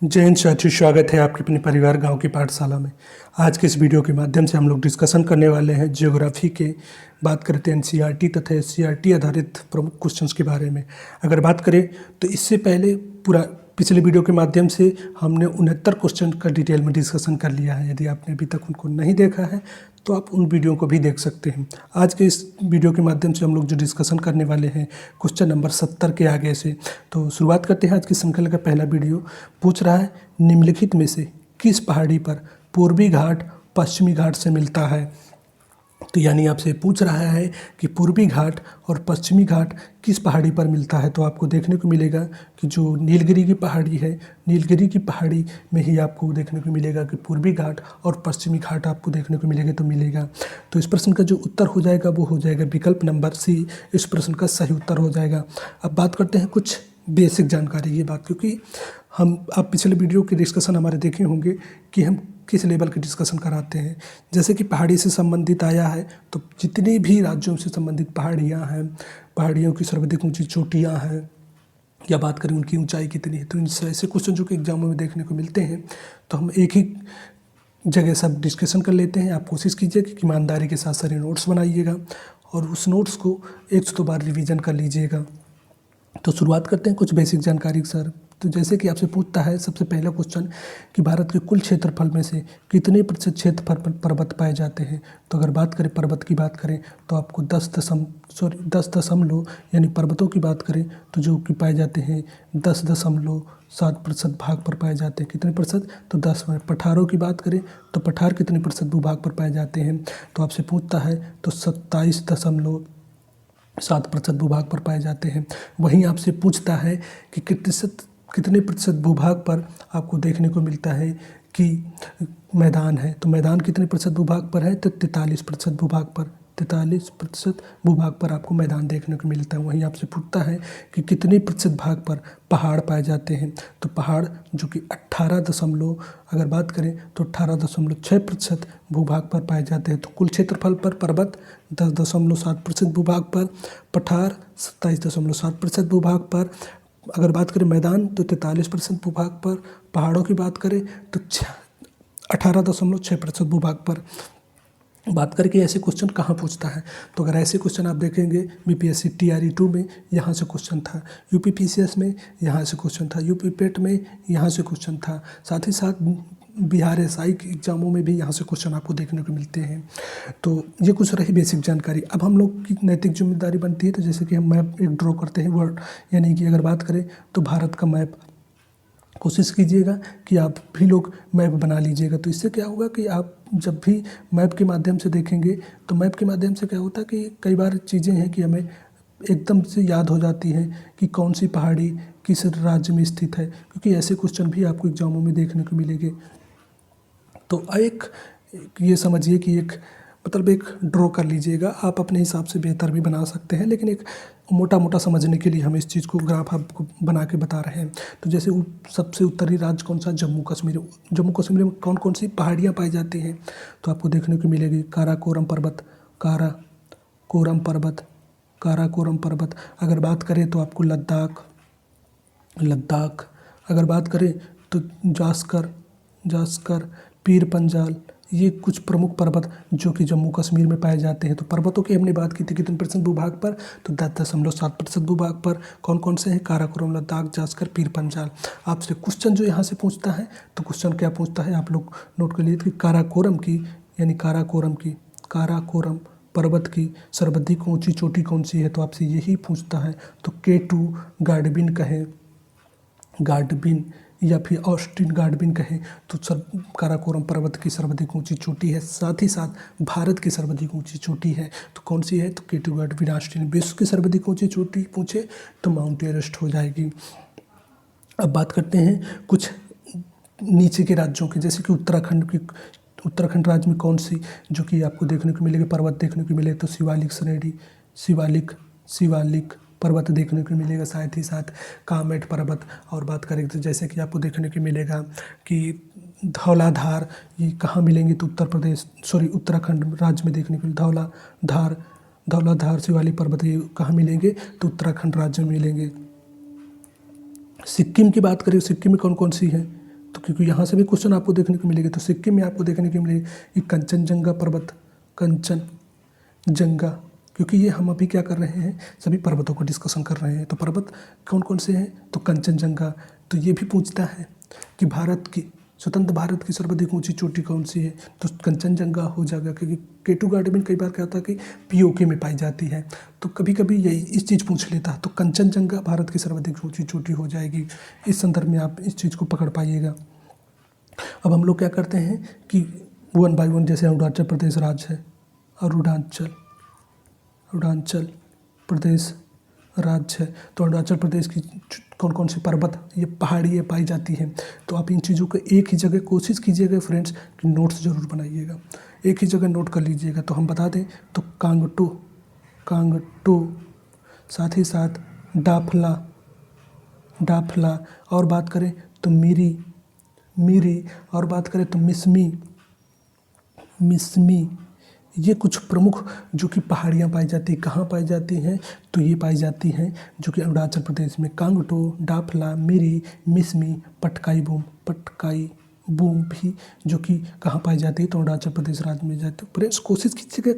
जय हिंद साथियों, स्वागत है आपके अपने परिवार गांव की पाठशाला में। आज के इस वीडियो के माध्यम से हम लोग डिस्कशन करने वाले हैं ज्योग्राफी के। बात करते हैं एनसीईआरटी तथा एससीईआरटी आधारित प्रमुख क्वेश्चंस के बारे में। अगर बात करें तो इससे पहले पूरा पिछले वीडियो के माध्यम से हमने 69 क्वेश्चन का डिटेल में डिस्कशन कर लिया है। यदि आपने अभी तक उनको नहीं देखा है तो आप उन वीडियो को भी देख सकते हैं। आज के इस वीडियो के माध्यम से हम लोग जो डिस्कशन करने वाले हैं क्वेश्चन नंबर 70 के आगे से। तो शुरुआत करते हैं। आज की श्रृंखला का पहला वीडियो पूछ रहा है, निम्नलिखित में से किस पहाड़ी पर पूर्वी घाट पश्चिमी घाट से मिलता है। तो यानी आपसे पूछ रहा है कि पूर्वी घाट और पश्चिमी घाट किस पहाड़ी पर मिलता है। तो आपको देखने को मिलेगा कि जो नीलगिरी की पहाड़ी है, नीलगिरी की पहाड़ी में ही आपको देखने को मिलेगा कि पूर्वी घाट और पश्चिमी घाट आपको देखने को मिलेगा। तो इस प्रश्न का जो उत्तर हो जाएगा वो हो जाएगा विकल्प नंबर सी। इस प्रश्न का सही उत्तर हो जाएगा। अब बात करते हैं कुछ बेसिक जानकारी। ये बात क्योंकि आप पिछले वीडियो के डिस्कशन हमारे देखे होंगे कि हम किस लेवल के डिस्कशन कराते हैं। जैसे कि पहाड़ी से संबंधित आया है तो जितने भी राज्यों से संबंधित पहाड़ियाँ हैं, पहाड़ियों की सर्वाधिक ऊंची चोटियाँ हैं, या बात करें उनकी ऊंचाई कितनी है, तो इन ऐसे क्वेश्चन जो कि एग्जामों में देखने को मिलते हैं तो हम एक ही जगह सब डिस्कशन कर लेते हैं। आप कोशिश कीजिए कि ईमानदारी के साथ सारे नोट्स बनाइएगा और उस नोट्स को 102 बार रिवीजन कर लीजिएगा। तो शुरुआत करते हैं कुछ बेसिक जानकारी सर। तो जैसे कि आपसे पूछता है सबसे पहला क्वेश्चन कि भारत के कुल क्षेत्रफल में से कितने प्रतिशत क्षेत्रफल पर पर्वत पाए जाते हैं। तो अगर बात करें पर्वत की बात करें तो आपको 10 यानी पर्वतों की बात करें तो जो कि पाए जाते हैं 10.7% भाग पर पाए जाते हैं। कितने प्रतिशत? तो 10। पठारों की बात करें तो पठार कितने प्रतिशत भूभाग पर पाए जाते हैं। तो आपसे पूछता है तो 27.7% भूभाग पर पाए जाते हैं। वहीं आपसे पूछता है कि कितने प्रतिशत भूभाग पर आपको देखने को मिलता है कि मैदान है। तो मैदान कितने प्रतिशत भूभाग पर है? तो 43% भूभाग पर, 43% भूभाग पर आपको मैदान देखने को मिलता है। वहीं आपसे पूछता है कि कितने प्रतिशत भाग पर पहाड़ पाए जाते हैं। तो पहाड़ जो कि 18 अगर बात करें तो 18.6% भूभाग पर पाए जाते हैं। तो कुल क्षेत्रफल पर पर्वत 10.7% भूभाग पर, पठार 27.7% भूभाग पर, अगर बात करें मैदान तो 43% भूभाग पर, पहाड़ों की बात करें तो 18.6% भूभाग पर। बात करके ऐसे क्वेश्चन कहाँ पूछता है। तो अगर ऐसे क्वेश्चन आप देखेंगे बीपीएससी TRE 2 में यहाँ से क्वेश्चन था, यूपी PCS में यहाँ से क्वेश्चन था, यूपी पेट में यहाँ से क्वेश्चन था, साथ ही साथ बिहार SI के एग्जामों में भी यहाँ से क्वेश्चन आपको देखने को मिलते हैं। तो ये कुछ रही बेसिक जानकारी। अब हम लोग की नैतिक जिम्मेदारी बनती है तो जैसे कि हम मैप एक ड्रॉ करते हैं वर्ड, यानी कि अगर बात करें तो भारत का मैप कोशिश कीजिएगा कि आप भी लोग मैप बना लीजिएगा। तो इससे क्या होगा कि आप जब भी मैप के माध्यम से देखेंगे तो मैप के माध्यम से क्या होता है कि कई बार चीज़ें हैं कि हमें एकदम से याद हो जाती हैं कि कौन सी पहाड़ी किस राज्य में स्थित है, क्योंकि ऐसे क्वेश्चन भी आपको एग्जामों में देखने को मिलेंगे। तो एक ये समझिए कि एक ड्रॉ कर लीजिएगा। आप अपने हिसाब से बेहतर भी बना सकते हैं, लेकिन एक मोटा समझने के लिए हम इस चीज़ को ग्राफ आपको बना के बता रहे हैं। तो जैसे सबसे उत्तरी राज्य कौन सा? जम्मू कश्मीर। जम्मू कश्मीर में कौन कौन सी पहाड़ियाँ पाई जाती हैं? तो आपको देखने को मिलेगी काराकोरम पर्वत, काराकोरम पर्वत। अगर बात करें तो आपको लद्दाख। अगर बात करें तो जास्कर, पीर पंजाल, ये कुछ प्रमुख पर्वत जो कि जम्मू कश्मीर में पाए जाते हैं। तो पर्वतों की हमने बात की थी कितने % भूभाग पर? तो 10.7% भूभाग पर। कौन कौन से हैं? काराकोरम, लद्दाख, जास्कर, पीर पंजाल। आपसे क्वेश्चन जो यहाँ से पूछता है तो क्वेश्चन क्या पूछता है आप लोग नोट कर लीजिए कि काराकोरम पर्वत की सर्वाधिक ऊंची चोटी कौन सी है। तो आपसे यही पूछता है। तो K2 गार्डबिन कहें, गार्डबिन, या फिर ऑस्टिन गार्डबिन कहें तो काराकोरम पर्वत की सर्वाधिक ऊंची चोटी है। साथ ही साथ भारत की सर्वाधिक ऊंची चोटी है तो कौन सी है? तो K2 गार्डबिन, ऑस्टिन। विश्व की सर्वाधिक ऊंची चोटी पूछे तो माउंट एवरेस्ट हो जाएगी। अब बात करते हैं कुछ नीचे के राज्यों की, जैसे कि उत्तराखंड राज्य में कौन सी जो कि आपको देखने को मिलेगी पर्वत देखने को मिले तो शिवालिक श्रेणी, शिवालिक पर्वत देखने को मिलेगा। साथ ही साथ कामेट पर्वत। और बात करें तो जैसे कि आपको देखने को मिलेगा कि धौलाधार, ये कहाँ मिलेंगे? तो उत्तराखंड राज्य में देखने को धौलाधार शिवालिक पर्वत, ये कहाँ मिलेंगे? तो उत्तराखंड राज्य में मिलेंगे। सिक्किम की बात करें, सिक्किम में कौन कौन सी है? क्योंकि यहाँ से भी क्वेश्चन आपको देखने को मिलेगा। तो सिक्किम में आपको देखने को मिलेगा कि कंचनजंगा पर्वत, कंचनजंगा, क्योंकि ये हम अभी क्या कर रहे हैं, सभी पर्वतों को डिस्कशन कर रहे हैं। तो पर्वत कौन कौन से हैं, तो कंचनजंगा। तो ये भी पूछता है कि भारत की, स्वतंत्र भारत की सर्वाधिक ऊंची चोटी कौन सी है, तो कंचनजंगा हो जाएगा, क्योंकि केटू गार्ड में कई बार क्या होता है कि पीओके में पाई जाती है। तो कभी कभी यही इस चीज़ पूछ लेता है, तो कंचनजंगा भारत की सर्वाधिक ऊंची चोटी हो जाएगी। इस संदर्भ में आप इस चीज़ को पकड़ पाइएगा। अब हम लोग क्या करते हैं कि 1 बाय 1, जैसे अरुणाचल प्रदेश राज्य है, अरुणाचल प्रदेश राज्य है, तो अरुणाचल प्रदेश की कौन कौन सी पर्वत, ये पहाड़ियाँ पाई जाती हैं। तो आप इन चीज़ों को एक ही जगह कोशिश कीजिएगा फ्रेंड्स कि नोट्स ज़रूर बनाइएगा, एक ही जगह नोट कर लीजिएगा। तो हम बता दें तो कांगटो, साथ ही साथ डाफला, और बात करें तो मीरी, और बात करें तो मिसमी। ये कुछ प्रमुख जो कि पहाड़ियाँ पाई जाती हैं, कहाँ पाई जाती हैं, तो ये पाई जाती हैं जो कि अरुणाचल प्रदेश में, कांगटो, डाफला, मिरी, मिसमी, पटकाई बूम भी जो कि कहाँ पाई जाती है, तो अरुणाचल प्रदेश राज्य में जाती है। फ्रेंड्स कोशिश कीजिएगा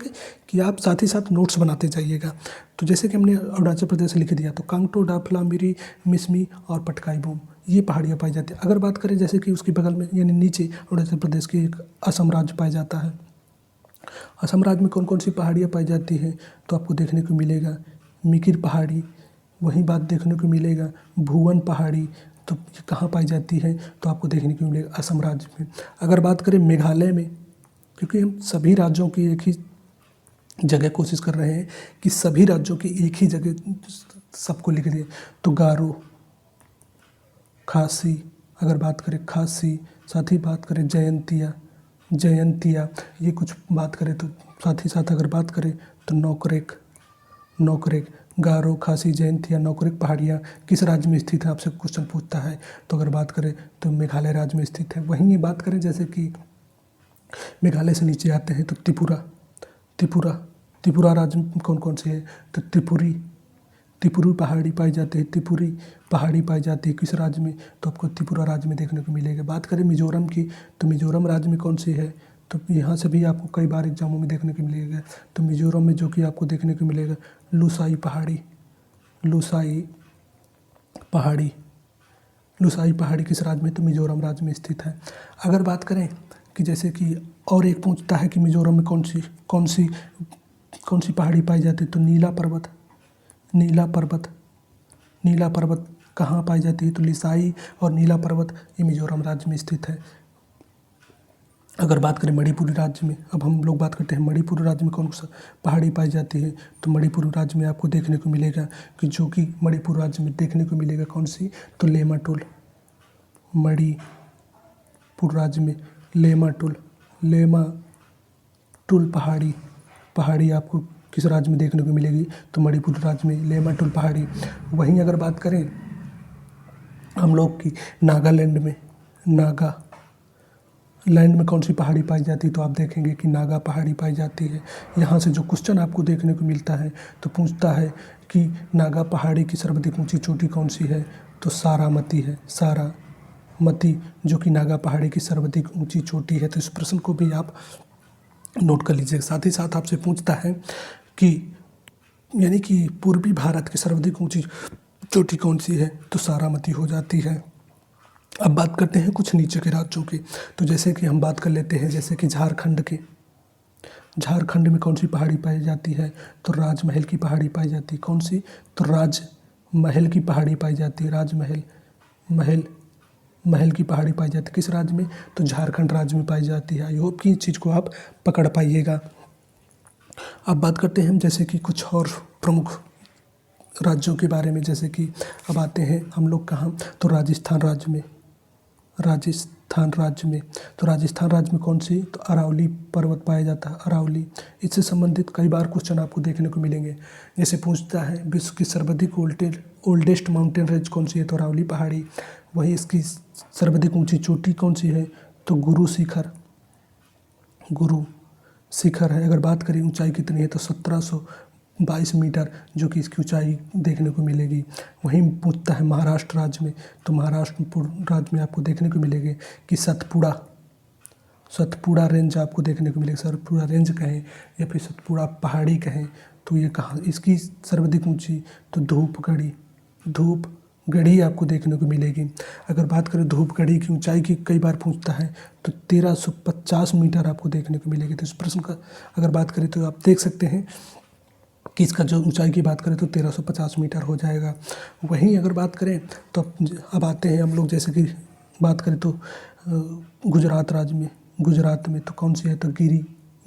कि आप साथ ही साथ नोट्स बनाते जाइएगा। तो जैसे कि हमने अरुणाचल प्रदेश लिख दिया, तो कांगटो, डाफला, मिरी, मिसमी और पटकाई बूम, ये पहाड़ियाँ पाई जाती हैं। अगर बात करें जैसे कि उसके बगल में यानी नीचे अरुणाचल प्रदेश की एक असम राज्य पाया जाता है। असम राज्य में कौन कौन सी पहाड़ियाँ पाई जाती हैं, तो आपको देखने को मिलेगा मिकिर पहाड़ी, वहीं बात देखने को मिलेगा भुवन पहाड़ी। तो ये कहाँ पाई जाती है, तो आपको देखने को मिलेगा असम राज्य में। अगर बात करें मेघालय में, क्योंकि हम सभी राज्यों की एक ही जगह कोशिश कर रहे हैं कि सभी राज्यों की एक ही जगह सबको लिख दें, तो गारो, खासी, अगर बात करें खासी, साथ ही बात करें जयंतिया, ये कुछ बात करें तो साथ ही साथ अगर बात करें तो नोकरेक, गारो, खासी, जयंतिया, नोकरेक पहाड़ियाँ किस राज्य में स्थित है, आपसे क्वेश्चन पूछता है। तो अगर बात करें तो मेघालय राज्य में स्थित है। वहीं ये बात करें जैसे कि मेघालय से नीचे आते हैं तो त्रिपुरा राज्य में कौन कौन से है, तो त्रिपुरी पहाड़ी पाई जाती है, त्रिपुरी पहाड़ी पाई जाती है किस राज्य में, तो आपको त्रिपुरा राज्य में देखने को मिलेगा। बात करें मिजोरम की, तो मिजोरम राज्य में कौन सी है, तो यहाँ से भी आपको कई बार एग्जामों में देखने को मिलेगा। तो मिजोरम में जो कि आपको देखने को मिलेगा लुसाई पहाड़ी किस राज्य में, तो मिजोरम राज्य में स्थित है। अगर बात करें कि जैसे कि और एक पूछता है कि मिजोरम में कौन सी पहाड़ी पाई जाती है, तो नीला पर्वत कहाँ पाई जाती है, तो लिसाई और नीला पर्वत ये मिजोरम राज्य में स्थित है। अगर बात करें मणिपुरी राज्य में, अब हम लोग बात करते हैं मणिपुर राज्य में कौन सा पहाड़ी पाई जाती है, तो मणिपुर राज्य में आपको देखने को मिलेगा कि जो कि मणिपुर राज्य में देखने को मिलेगा कौन सी, तो लेमाटोल, मणिपुर राज्य में लेमाटोल पहाड़ी आपको किस राज्य में देखने को मिलेगी, तो मणिपुर राज्य में लेमाटोल पहाड़ी। वहीं अगर बात करें हम लोग की नागालैंड में कौन सी पहाड़ी पाई जाती है, तो आप देखेंगे कि नागा पहाड़ी पाई जाती है। यहाँ से जो क्वेश्चन आपको देखने को मिलता है तो पूछता है कि नागा पहाड़ी की सर्वाधिक ऊंची चोटी कौन सी है, तो सारामती है, सारामती जो कि नागा पहाड़ी की सर्वाधिक ऊंची चोटी है। तो इस प्रश्न को भी आप नोट कर लीजिए। साथ ही साथ आपसे पूछता है कि यानी कि पूर्वी भारत की सर्वाधिक ऊंची चोटी कौन सी है, तो सारामती हो जाती है। अब बात करते हैं कुछ नीचे के राज्यों की, तो जैसे कि हम बात कर लेते हैं जैसे कि झारखंड में कौन सी पहाड़ी पाई जाती है, तो राजमहल की पहाड़ी पाई जाती है। कौन सी, तो राजमहल की पहाड़ी पाई जाती है, महल की पहाड़ी पाई जाती है किस राज्य में, तो झारखंड राज्य में पाई जाती है। आई होप कि इस चीज़ को आप पकड़ पाइएगा। अब बात करते हैं हम जैसे कि कुछ और प्रमुख राज्यों के बारे में, जैसे कि अब आते हैं हम लोग कहाँ, तो राजस्थान राज्य में, तो राजस्थान राज्य में कौन सी, तो अरावली पर्वत पाया जाता है, अरावली। इससे संबंधित कई बार क्वेश्चन आपको देखने को मिलेंगे। जैसे पूछता है विश्व की सर्वाधिक ओल्डेस्ट माउंटेन रेंज कौन सी है, तो अरावली पहाड़ी। वहीं इसकी सर्वाधिक ऊंची चोटी कौन सी है, तो गुरु शिखर है। अगर बात करें ऊंचाई कितनी है, तो 1700 22 मीटर जो कि इसकी ऊंचाई देखने को मिलेगी। वहीं पूछता है महाराष्ट्र राज्य में, तो महाराष्ट्र राज्य में आपको देखने को मिलेगी कि सतपुड़ा रेंज आपको देखने को मिलेगी। सतपुड़ा रेंज कहें या फिर सतपुड़ा पहाड़ी कहें, तो ये कहाँ इसकी सर्वाधिक ऊंची, तो धूपगढ़ी आपको देखने को मिलेगी। अगर बात करें धूपगढ़ी की ऊंचाई की कई बार पूछता है, तो 1350 मीटर आपको देखने को मिलेगी। तो इस प्रश्न का अगर बात करें तो आप देख सकते हैं कि इसका जो ऊंचाई की बात करें तो 1350 मीटर हो जाएगा। वहीं अगर बात करें तो अब आते हैं हम लोग, जैसे कि बात करें तो गुजरात राज्य में, गुजरात में तो कौन सी है, तो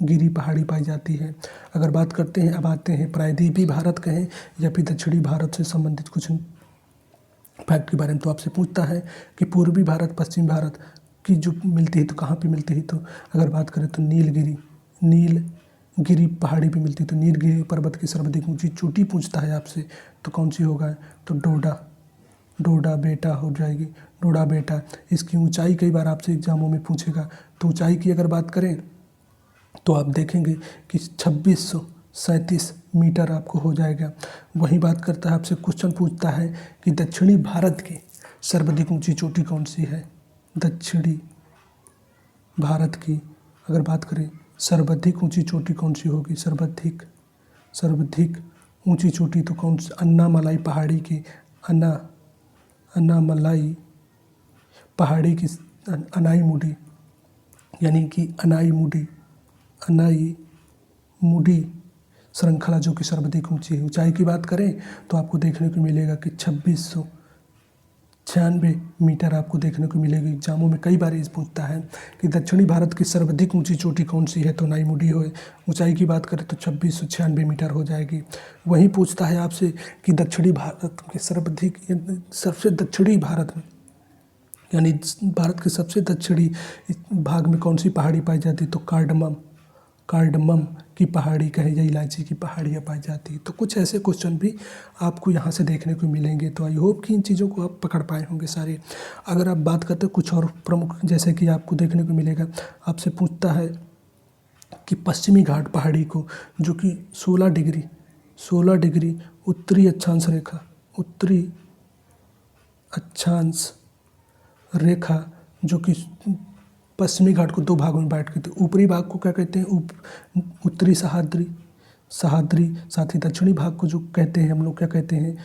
गिरी पहाड़ी पाई जाती है। अगर बात करते हैं, अब आते हैं प्रायद्वीपीय भारत कहें या फिर दक्षिणी भारत से संबंधित कुछ फैक्ट के बारे में, तो आपसे पूछता है कि पूर्वी भारत पश्चिम भारत की जो मिलती है तो कहाँ पे मिलती है, तो अगर बात करें तो नीलगिरी पहाड़ी पे मिलती है। तो नीलगिरी पर्वत की सर्वाधिक ऊंची चोटी पूछता है आपसे, तो कौन सी होगा, तो डोडा बेटा हो जाएगी, डोडा बेटा। इसकी ऊंचाई कई बार आपसे एग्जामों में पूछेगा। तो ऊंचाई की अगर बात करें तो आप देखेंगे कि 2637 मीटर आपको हो जाएगा। वहीं बात करता है आपसे, क्वेश्चन पूछता है कि दक्षिणी भारत की सर्वाधिक ऊंची चोटी कौन सी है। दक्षिणी भारत की अगर बात करें सर्वाधिक ऊंची चोटी कौन सी होगी, सर्वाधिक ऊंची चोटी तो कौन सी, अन्नामलाई पहाड़ी की, अन्नामलाई पहाड़ी की अनाईमुडी, यानी कि अनाईमुडी श्रृंखला जो कि सर्वाधिक ऊंची है। ऊंचाई की बात करें तो आपको देखने को मिलेगा कि 2696 मीटर आपको देखने को मिलेगी। एग्जामों में कई बार इस पूछता है कि दक्षिणी भारत की सर्वाधिक ऊंची चोटी कौन सी है, तो अनाईमुडी हो। ऊंचाई की बात करें तो 2696 मीटर हो जाएगी। वहीं पूछता है आपसे कि दक्षिणी भारत के सबसे दक्षिणी भारत में, यानी भारत के सबसे दक्षिणी भाग में कौन सी पहाड़ी पाई जाती है, तो कार्डमम की पहाड़ी कहे या इलायची की पहाड़ियाँ पाई जाती है। तो कुछ ऐसे क्वेश्चन भी आपको यहाँ से देखने को मिलेंगे। तो आई होप कि इन चीज़ों को आप पकड़ पाए होंगे सारे। अगर आप बात करते हैं कुछ और प्रमुख, जैसे कि आपको देखने को मिलेगा, आपसे पूछता है कि पश्चिमी घाट पहाड़ी को, जो कि 16 डिग्री उत्तरी अक्षांश रेखा जो कि पश्चिमी घाट को दो भागों में बांट के, तो ऊपरी भाग को क्या कहते हैं, उत्तरी सह्याद्री, साथ ही दक्षिणी भाग को जो कहते हैं हम लोग क्या कहते हैं,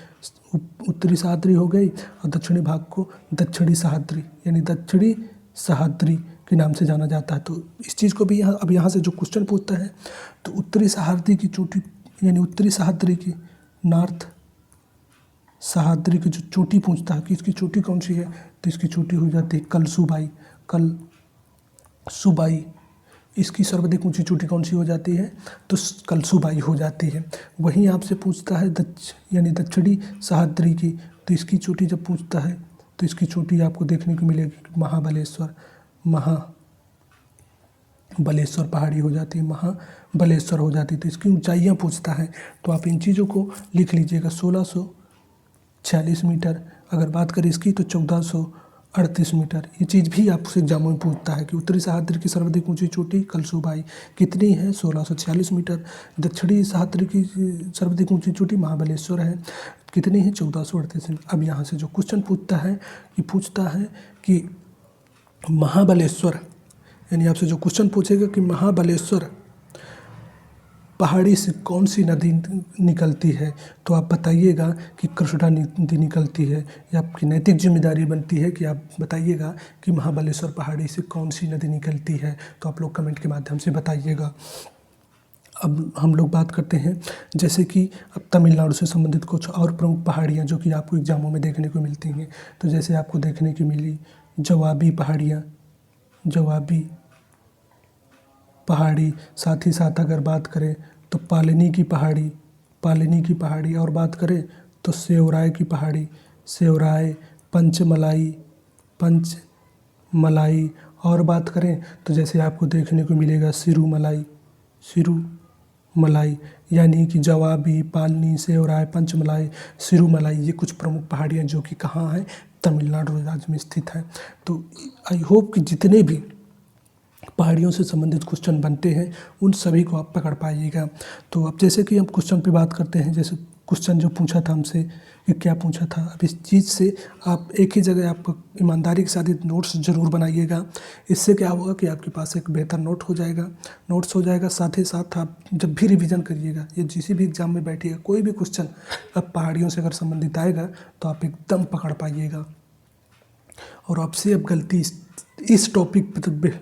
उत्तरी सह्याद्री हो गई, और दक्षिणी भाग को दक्षिणी सह्याद्री, यानी दक्षिणी सह्याद्री के नाम से जाना जाता है। तो इस चीज़ को भी यहाँ से जो क्वेश्चन पूछता है, तो उत्तरी सह्याद्री की चोटी, यानी उत्तरी सह्याद्री की, नॉर्थ सह्याद्री की जो चोटी पूछता है कि इसकी चोटी कौन सी है, तो इसकी चोटी हो जाती है कलसुबाई। इसकी सर्वाधिक ऊंची चोटी कौन सी हो जाती है, तो कलसुबाई हो जाती है। वहीं आपसे पूछता है यानी दक्षिणी सह्याद्री की, तो इसकी चोटी जब पूछता है तो इसकी चोटी आपको देखने को मिलेगी महाबलेश्वर पहाड़ी हो जाती है, महाबलेश्वर हो जाती है। तो इसकी ऊंचाइयाँ पूछता है, तो आप इन चीज़ों को लिख लीजिएगा। 1646 मीटर, अगर बात करें इसकी तो 1438 मीटर। ये चीज़ भी आपसे एग्जामों में पूछता है कि उत्तरी सह्याद्री की सर्वाधिक ऊंची चोटी कलसुबाई कितनी है, 1646 मीटर। दक्षिणी सह्याद्री की सर्वाधिक ऊंची चोटी महाबलेश्वर है, कितनी है, 1438 मीटर। अब यहाँ से जो क्वेश्चन पूछता है कि महाबलेश्वर, यानी आपसे जो क्वेश्चन पूछेगा कि महाबलेश्वर पहाड़ी से कौन सी नदी निकलती है, तो आप बताइएगा कि कृष्णा नदी निकलती है। या आपकी नैतिक जिम्मेदारी बनती है कि आप बताइएगा कि महाबलेश्वर पहाड़ी से कौन सी नदी निकलती है, तो आप लोग कमेंट के माध्यम से बताइएगा। अब हम लोग बात करते हैं, जैसे कि अब तमिलनाडु से संबंधित कुछ और प्रमुख पहाड़ियाँ जो कि आपको एग्जामों में देखने को मिलती हैं। तो जैसे आपको देखने की मिली जवाबी पहाड़ी, साथ ही साथ अगर बात करें तो पालनी की पहाड़ी, और बात करें तो सेवराय की पहाड़ी, पंचमलाई, और बात करें तो जैसे आपको देखने को मिलेगा सिरुमलाई, यानी कि जवाबी, पालनी, सेवराय, पंचमलाई, सिरुमलाई, ये कुछ प्रमुख पहाड़ियाँ जो कि कहाँ हैं, तमिलनाडु राज्य में स्थित है। तो आई होप कि जितने भी पहाड़ियों से संबंधित क्वेश्चन बनते हैं उन सभी को आप पकड़ पाइएगा। तो अब जैसे कि हम क्वेश्चन पे बात करते हैं, जैसे क्वेश्चन जो पूछा था हमसे कि क्या पूछा था, अब इस चीज़ से आप एक ही जगह आप ईमानदारी के साथ नोट्स ज़रूर बनाइएगा। इससे क्या होगा कि आपके पास एक बेहतर नोट्स हो जाएगा। साथ ही साथ आप जब भी रिवीजन करिएगा या जिस भी एग्ज़ाम में बैठिएगा, कोई भी क्वेश्चन अब पहाड़ियों से अगर संबंधित आएगा तो आप एकदम पकड़ पाइएगा। और आपसे अब गलती इस टॉपिक पर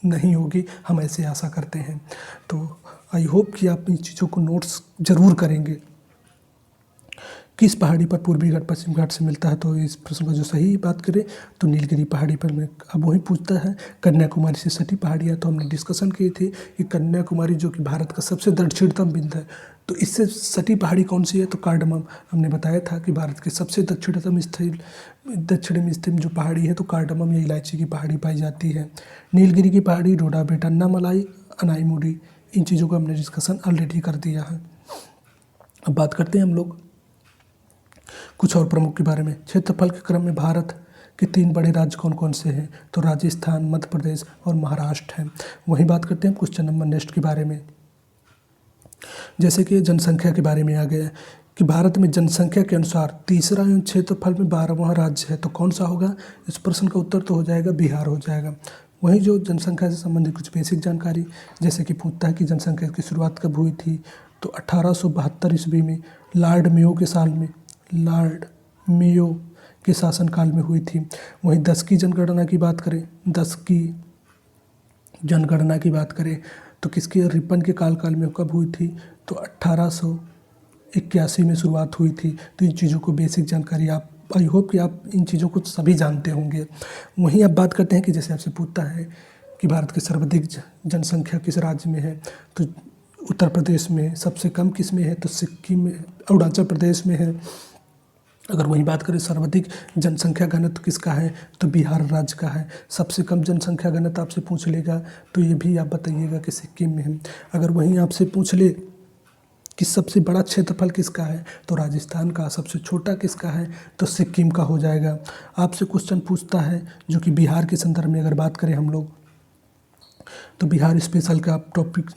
नहीं होगी, हम ऐसे आशा करते हैं। तो आई होप कि आप इन चीज़ों को नोट्स ज़रूर करेंगे। किस पहाड़ी पर पूर्वी घाट पश्चिम घाट से मिलता है, तो इस प्रश्न का जो सही बात करें तो नीलगिरी पहाड़ी पर में अब वही पूछता है। कन्याकुमारी से सटी पहाड़ियाँ, तो हमने डिस्कशन की थी कि कन्याकुमारी जो कि भारत का सबसे दक्षिणतम बिंदु है, तो इससे सटी पहाड़ी कौन सी है, तो कार्डमम। हमने बताया था कि भारत के सबसे दक्षिण में स्थित जो पहाड़ी है तो कार्डमम या इलायची की पहाड़ी पाई जाती है। नीलगिरी की पहाड़ी डोडा बेटा अन्नामलाई अनाईमुडी, इन चीज़ों का हमने डिस्कशन ऑलरेडी कर दिया है। अब बात करते हैं हम लोग कुछ और प्रमुख के बारे में। क्षेत्रफल के क्रम में भारत के 3 बड़े राज्य कौन कौन से हैं, तो राजस्थान, मध्य प्रदेश और महाराष्ट्र हैं। वहीं बात करते हैं क्वेश्चन नंबर नेक्स्ट के बारे में, जैसे कि जनसंख्या के बारे में आ गया कि भारत में जनसंख्या के अनुसार तीसरा एवं क्षेत्रफल में 12वां राज्य है, तो कौन सा होगा। इस प्रश्न का उत्तर तो हो जाएगा बिहार हो जाएगा। वहीं जो जनसंख्या से संबंधित कुछ बेसिक जानकारी, जैसे कि पूछता है कि जनसंख्या की शुरुआत कब हुई थी, तो 1872 ईस्वी में लॉर्ड मेयो के शासनकाल में हुई थी। वहीं 10 की जनगणना की बात करें तो किसके रिपन के काल में कब हुई थी, तो 1881 में शुरुआत हुई थी। तो इन चीज़ों को बेसिक जानकारी आप, आई होप कि आप इन चीज़ों को सभी जानते होंगे। वहीं अब बात करते हैं कि जैसे आपसे पूछता है कि भारत की सर्वाधिक जनसंख्या किस राज्य में है, तो उत्तर प्रदेश में है। सबसे कम किस में है, तो सिक्किम में, अरुणाचल प्रदेश में है। अगर वहीं बात करें सर्वाधिक जनसंख्या घनत्व किसका है, तो बिहार राज्य का है। सबसे कम जनसंख्या घनत्व आपसे पूछ लेगा तो ये भी आप बताइएगा कि सिक्किम में है। अगर वहीं आपसे पूछ ले कि सबसे बड़ा क्षेत्रफल किसका है, तो राजस्थान का। सबसे छोटा किसका है, तो सिक्किम का हो जाएगा। आपसे क्वेश्चन पूछता है जो कि बिहार के संदर्भ में अगर बात करें हम लोग, तो बिहार स्पेशल का टॉपिक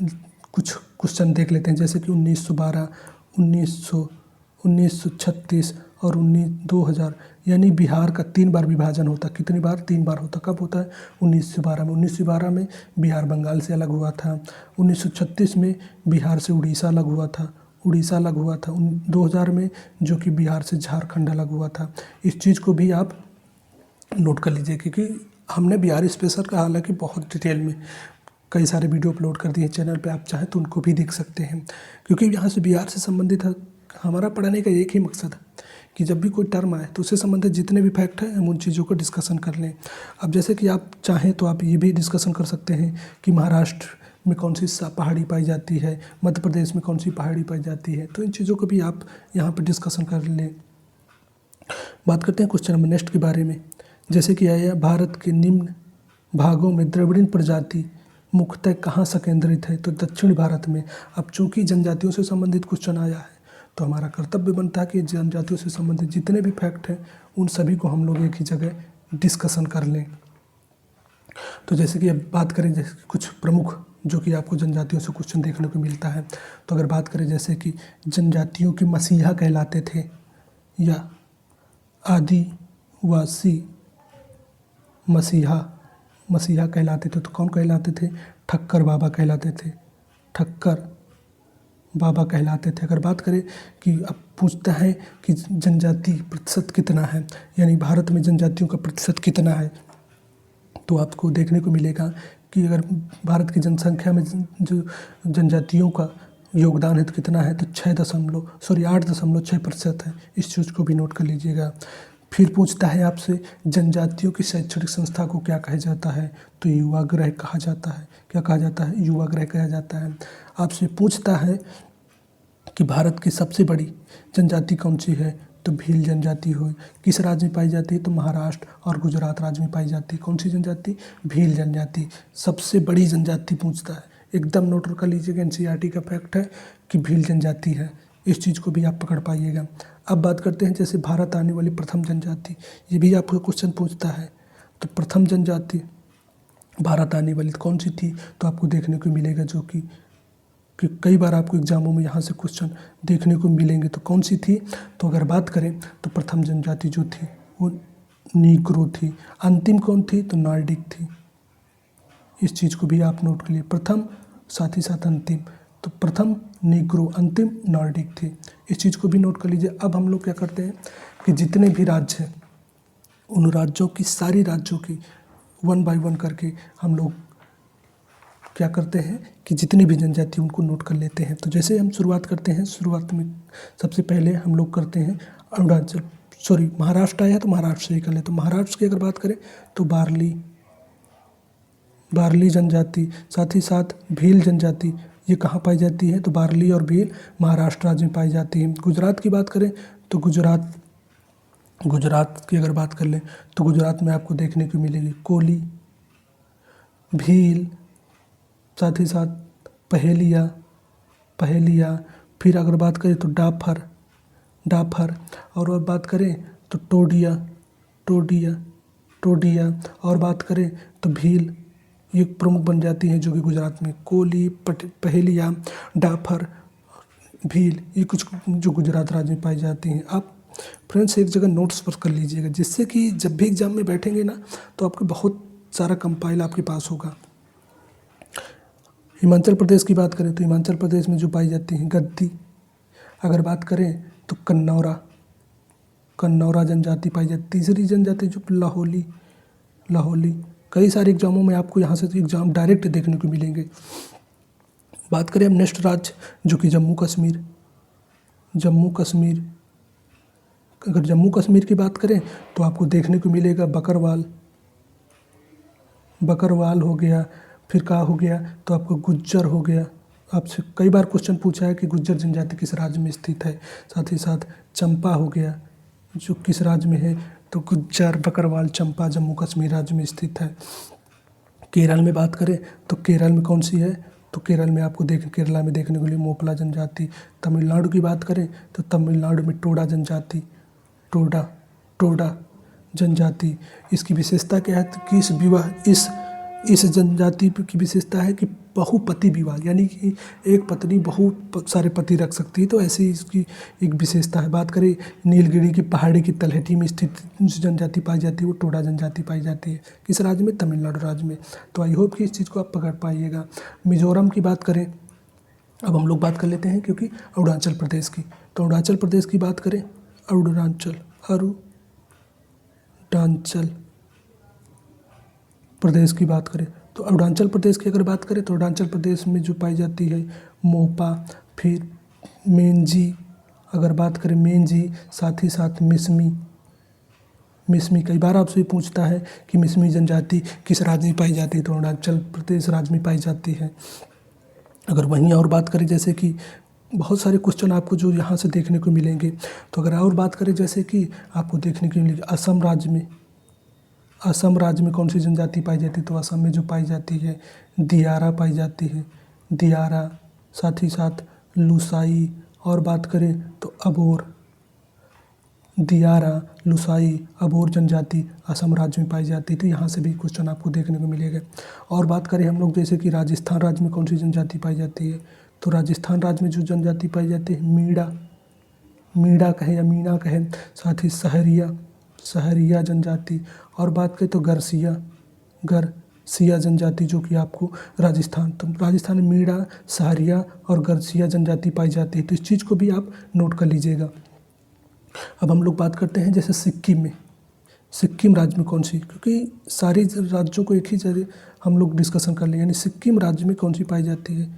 कुछ क्वेश्चन देख लेते हैं, जैसे कि 1912, 1936 और 2000, यानी बिहार का 3 बार विभाजन होता। कितनी बार, 3 बार होता। कब होता है, 1912 में। 1912 में बिहार बंगाल से अलग हुआ था। 1936 में बिहार से उड़ीसा अलग हुआ था। 2000 में जो कि बिहार से झारखंड अलग हुआ था। इस चीज़ को भी आप नोट कर लीजिए, क्योंकि हमने बिहार स्पेशल का हालांकि बहुत डिटेल में कई सारे वीडियो अपलोड कर दिए चैनल पे, आप चाहें तो उनको भी देख सकते हैं। क्योंकि यहाँ से बिहार से संबंधित है, हमारा पढ़ाने का एक ही मकसद है कि जब भी कोई टर्म आए तो उससे संबंधित जितने भी फैक्ट हैं हम उन चीज़ों को डिस्कशन कर लें। अब जैसे कि आप चाहें तो आप ये भी डिस्कशन कर सकते हैं कि महाराष्ट्र में कौन सी पहाड़ी पाई जाती है, मध्य प्रदेश में कौन सी पहाड़ी पाई जाती है, तो इन चीज़ों को भी आप यहाँ पर डिस्कशन कर लें। बात करते हैं क्वेश्चन नंबर नेक्स्ट के बारे में, जैसे कि आया भारत के निम्न भागों में द्रविड़ प्रजाति मुख्यतः कहाँ संकेंद्रित है, तो दक्षिण भारत में। अब चूंकि जनजातियों से संबंधित क्वेश्चन आया है तो हमारा कर्तव्य बनता है कि जनजातियों से संबंधित जितने भी फैक्ट हैं उन सभी को हम लोग एक ही जगह डिस्कशन कर लें। तो जैसे कि अब बात करें जैसे कुछ प्रमुख जो कि आपको जनजातियों से क्वेश्चन देखने को मिलता है, तो अगर बात करें जैसे कि जनजातियों के मसीहा कहलाते थे या आदिवासी मसीहा कहलाते थे, तो कौन कहलाते थे, ठक्कर बाबा कहलाते थे। अगर बात करें कि अब पूछता है कि जनजाति प्रतिशत कितना है, यानी भारत में जनजातियों का प्रतिशत कितना है, तो आपको देखने को मिलेगा कि अगर भारत की जनसंख्या में जो जनजातियों का योगदान है तो कितना है, तो 8.6% है। इस चीज़ को भी नोट कर लीजिएगा। फिर पूछता है आपसे जनजातियों की शैक्षणिक संस्था को क्या कहा जाता है, तो युवागृह कहा जाता है। क्या कहा जाता है, युवागृह कहा जाता है। आपसे पूछता है कि भारत की सबसे बड़ी जनजाति कौन सी है, तो भील जनजाति हो किस राज्य में पाई जाती है, तो महाराष्ट्र और गुजरात राज्य में पाई जाती है। कौन सी जनजाति, भील जनजाति सबसे बड़ी जनजाति पूछता है। एकदम नोट कर लीजिएगा, एनसीईआरटी का फैक्ट है कि भील जनजाति है। इस चीज़ को भी आप पकड़ पाइएगा। अब बात करते हैं जैसे भारत आने वाली प्रथम जनजाति, ये भी आपको क्वेश्चन पूछता है। तो प्रथम जनजाति भारत आने वाली कौन सी थी, तो आपको देखने को मिलेगा जो कि कई बार आपको एग्जामों में यहाँ से क्वेश्चन देखने को मिलेंगे। तो कौन सी थी, तो अगर बात करें तो प्रथम जनजाति जो थी वो नीग्रो थी। अंतिम कौन थी, तो नॉर्डिक थी। इस चीज़ को भी आप नोट कर लिए, प्रथम साथ ही साथ अंतिम। तो प्रथम नीग्रो, अंतिम नॉर्डिक थी। इस चीज़ को भी नोट कर लीजिए। अब हम लोग क्या करते हैं कि जितने भी राज्य हैं उन राज्यों की, सारी राज्यों की 1 बाय 1 करके हम लोग क्या करते हैं कि जितनी भी जनजाति उनको नोट कर लेते हैं। तो जैसे हम शुरुआत करते हैं, शुरुआत में सबसे पहले हम लोग करते हैं अरुणाचल, महाराष्ट्र आया तो महाराष्ट्र से ही कर ले। तो महाराष्ट्र की अगर बात करें तो बार्ली जनजाति, साथ ही साथ भील जनजाति, ये कहाँ पाई जाती है, तो बार्ली और भील महाराष्ट्र राज्य में पाई जाती है। गुजरात की बात करें तो गुजरात की अगर बात कर लें तो गुजरात में आपको देखने को मिलेगी कोली, भील, साथ ही साथ पहेलिया, फिर अगर बात करें तो डाफर, और बात करें तो टोडिया, और बात करें तो भील। ये प्रमुख बन जाती हैं जो कि गुजरात में कोली, पहेलिया, डाफर, भील, ये कुछ जो गुजरात राज्य में पाई जाती हैं। आप फ्रेंड्स एक जगह नोट्स पर कर लीजिएगा, जिससे कि जब भी एग्जाम में बैठेंगे ना तो आपके बहुत सारा कंपाइल आपके पास होगा। हिमाचल प्रदेश की बात करें तो हिमाचल प्रदेश में जो पाई जाती हैं गद्दी। अगर बात करें तो कन्नौरा जनजाति पाई जाती। तीसरी जनजाति जो लाहौली, कई सारे एग्जामों में आपको यहाँ से एग्जाम डायरेक्ट देखने को मिलेंगे। बात करें अब नेक्स्ट राज्य जो कि जम्मू कश्मीर। अगर जम्मू कश्मीर की बात करें तो आपको देखने को मिलेगा बकरवाल हो गया, फिर का हो गया तो आपको गुज्जर हो गया। आपसे कई बार क्वेश्चन पूछा है कि गुज्जर जनजाति किस राज्य में स्थित है। साथ ही साथ चंपा हो गया जो किस राज्य में है, तो गुज्जर, बकरवाल, चंपा जम्मू कश्मीर राज्य में स्थित है। केरल में बात करें तो केरल में कौन सी है, तो केरला में देखने के लिए मोपला जनजाति। तमिलनाडु की बात करें तो तमिलनाडु में टोडा जनजाति। इसकी विशेषता क्या है कि इस जनजाति की विशेषता है कि बहुपति विवाह, यानी कि एक पत्नी बहुत सारे पति रख सकती है। तो ऐसी इसकी एक विशेषता है। बात करें नीलगिरी की पहाड़ी की तलहटी में स्थित जनजाति पाई जाती है, वो टोडा जनजाति पाई जाती है। किस राज्य में, तमिलनाडु राज्य में। तो आई होप कि इस चीज़ को आप पकड़ पाइएगा। मिजोरम की बात करें, अब हम लोग बात कर लेते हैं क्योंकि अरुणाचल प्रदेश की। तो अरुणाचल प्रदेश की बात करें, अरुणाचल प्रदेश की बात करें तो अरुणाचल प्रदेश की अगर बात करें तो अरुणाचल प्रदेश में जो पाई जाती है मोपा, फिर मेंजी, अगर बात करें मेंजी, साथ ही साथ मिसमी। कई बार आपसे पूछता है कि मिसमी जनजाति किस राज्य में पाई जाती है, तो अरुणाचल प्रदेश राज्य में पाई जाती है। अगर वहीं और बात करें जैसे कि बहुत सारे क्वेश्चन आपको जो यहाँ से देखने को मिलेंगे, तो अगर और बात करें जैसे कि आपको देखने को मिलेगी असम राज्य में कौन सी जनजाति पाई जाती है, तो असम में जो पाई जाती है दियारा पाई जाती है, दियारा, साथ ही साथ लुसाई, और बात करें तो अबोर, दियारा, लुसाई, अबोर जनजाति असम राज्य में पाई जाती है। तो यहाँ से भी क्वेश्चन आपको देखने को मिलेगा। और बात करें हम लोग जैसे कि राजस्थान राज्य में कौन सी जनजाति पाई जाती है, तो राजस्थान राज्य में जो जनजाति पाई जाती है मीणा कहें या मीणा कहें, साथ ही सहरिया जनजाति। और बात करें तो गरसिया जनजाति जो कि आपको राजस्थान में मीणा, सहरिया और गरसिया जनजाति पाई जाती है। तो इस चीज़ को भी आप नोट कर लीजिएगा। अब हम लोग बात करते हैं जैसे सिक्किम राज्य में कौन सी, क्योंकि सारी राज्यों को एक ही जगह हम लोग डिस्कशन कर लें, यानी सिक्किम राज्य में कौन सी पाई जाती है।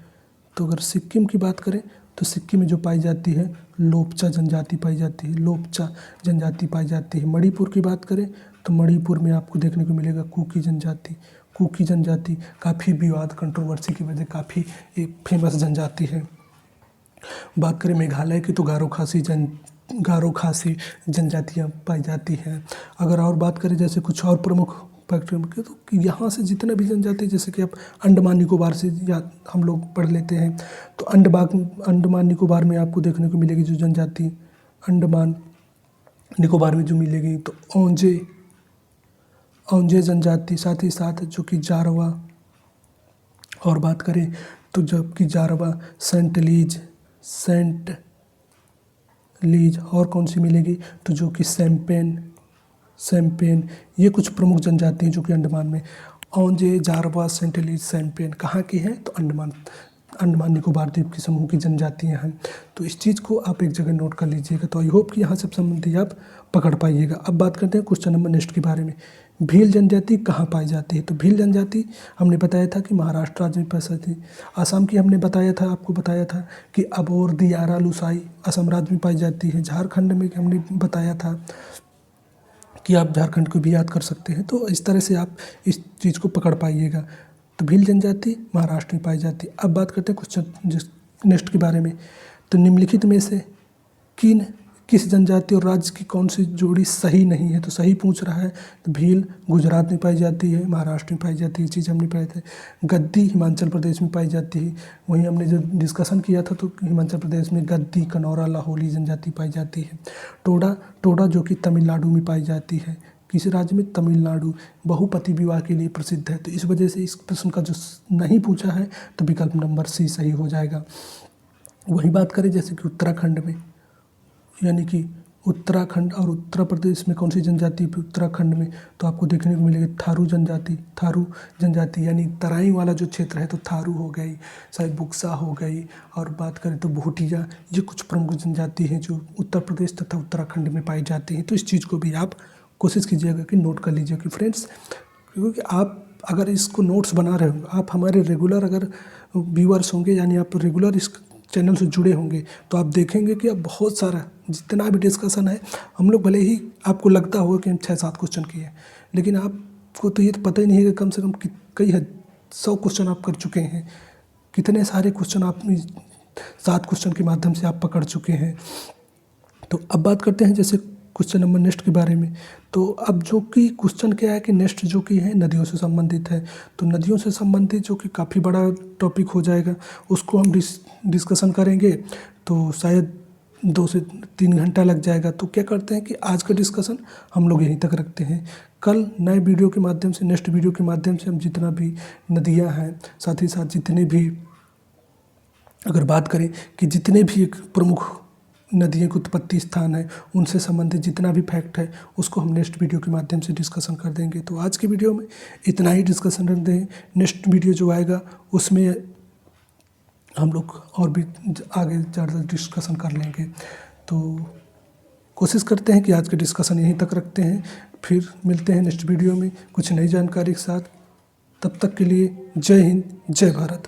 तो अगर सिक्किम की बात करें तो सिक्किम में जो पाई जाती है लोपचा जनजाति पाई जाती है। मणिपुर की बात करें तो मणिपुर में आपको देखने को मिलेगा कुकी जनजाति काफ़ी विवाद, कंट्रोवर्सी की वजह काफ़ी एक फेमस जनजाति है। बात करें मेघालय की तो गारो खासी जनजातियाँ पाई जाती हैं। अगर और बात करें जैसे कुछ और प्रमुख फैक्टर के, तो यहाँ से जितने भी जनजाति, जैसे कि आप अंडमान निकोबार से या हम लोग पढ़ लेते हैं, तो अंडमान निकोबार में आपको देखने को मिलेगी जो जनजाति अंडमान निकोबार में जो मिलेगी, तो ओंजे जनजाति, साथ ही साथ जो कि जारवा, और बात करें तो जबकि जारवा, सेंट लीज और कौन सी मिलेगी तो जो कि सैम्पेन, ये कुछ प्रमुख जनजाति हैं जो कि अंडमान में। ओंजे, जारवा, सेंट लीज, सैम्पेन कहाँ की हैं तो अंडमान निकोबार द्वीप के समूह की जनजातियां हैं। तो इस चीज़ को आप एक जगह नोट कर लीजिएगा। तो आई होप कि यहाँ से संबंधी आप पकड़ पाइएगा। अब बात करते हैं क्वेश्चन नंबर नेक्स्ट के बारे में। भील जनजाति कहाँ पाई जाती है तो भील जनजाति हमने बताया था कि महाराष्ट्र राज्य में पाई जाती है। असम की हमने आपको बताया था कि अबोर, दियारा, लुसाई असम राज्य में पाई जाती है। झारखंड में हमने बताया था कि आप झारखंड को भी याद कर सकते हैं। तो इस तरह से आप इस चीज़ को पकड़ पाइएगा। तो भील जनजाति महाराष्ट्र में पाई जाती है। अब बात करते हैं क्वेश्चन नेक्स्ट के बारे में। तो निम्नलिखित में से किस जनजाति और राज्य की कौन सी जोड़ी सही नहीं है तो सही पूछ रहा है। तो भील गुजरात में पाई जाती है, महाराष्ट्र में पाई जाती है, ये चीज़ हमने पढ़ी थी। गद्दी हिमाचल प्रदेश में पाई जाती है। वहीं हमने जो डिस्कशन किया था तो हिमाचल प्रदेश में गद्दी, कनौरा, लाहौली जनजाति पाई जाती है। टोडा जो कि तमिलनाडु में पाई जाती है। किस राज्य में तमिलनाडु, बहुपति विवाह के लिए प्रसिद्ध है। तो इस वजह से इस प्रश्न का जो नहीं पूछा है तो विकल्प नंबर सी सही हो जाएगा। वही बात करें जैसे कि उत्तराखंड में, यानी कि उत्तराखंड और उत्तर प्रदेश में कौन सी जनजाति उत्तराखंड में तो आपको देखने को मिलेगी थारू जनजाति यानी तराई वाला जो क्षेत्र है तो थारू हो गई, शायद बुक्सा हो गई, और बात करें तो भूटिया, ये कुछ प्रमुख जनजाति हैं जो उत्तर प्रदेश तथा उत्तराखंड में पाई जाती हैं। तो इस चीज़ को भी आप कोशिश कीजिएगा कि नोट कर लीजिए कि फ्रेंड्स, क्योंकि आप अगर इसको नोट्स बना रहे होंगे, आप हमारे रेगुलर अगर व्यूअर्स होंगे यानी आप रेगुलर इस चैनल से जुड़े होंगे तो आप देखेंगे कि अब बहुत सारा जितना भी डिस्कशन है, हम लोग भले ही आपको लगता होगा कि हम 6-7 क्वेश्चन किए हैं, लेकिन आपको तो ये तो पता ही नहीं है कि कम से कम कई 100 क्वेश्चन आप कर चुके हैं। कितने सारे क्वेश्चन आप 7 क्वेश्चन के माध्यम से आप पकड़ चुके हैं। तो अब बात करते हैं जैसे क्वेश्चन नंबर नेक्स्ट के बारे में। तो अब जो कि क्वेश्चन क्या है कि नेक्स्ट जो कि है नदियों से संबंधित है। तो नदियों से संबंधित जो कि काफ़ी बड़ा टॉपिक हो जाएगा, उसको हम डिस्कशन करेंगे तो शायद 2 से 3 घंटा लग जाएगा। तो क्या करते हैं कि आज का डिस्कशन हम लोग यहीं तक रखते हैं। कल नए वीडियो के माध्यम से, नेक्स्ट वीडियो के माध्यम से हम जितना भी नदियाँ हैं, साथ ही साथ जितने भी अगर बात करें कि जितने भी एक प्रमुख नदियों के उत्पत्ति स्थान है उनसे संबंधित जितना भी फैक्ट है उसको हम नेक्स्ट वीडियो के माध्यम से डिस्कशन कर देंगे। तो आज की वीडियो में इतना ही डिस्कशन रख दें। नेक्स्ट वीडियो जो आएगा उसमें हम लोग और भी आगे ज़्यादा डिस्कशन कर लेंगे। तो कोशिश करते हैं कि आज का डिस्कशन यहीं तक रखते हैं, फिर मिलते हैं नेक्स्ट वीडियो में कुछ नई जानकारी के साथ। तब तक के लिए जय हिंद, जय भारत।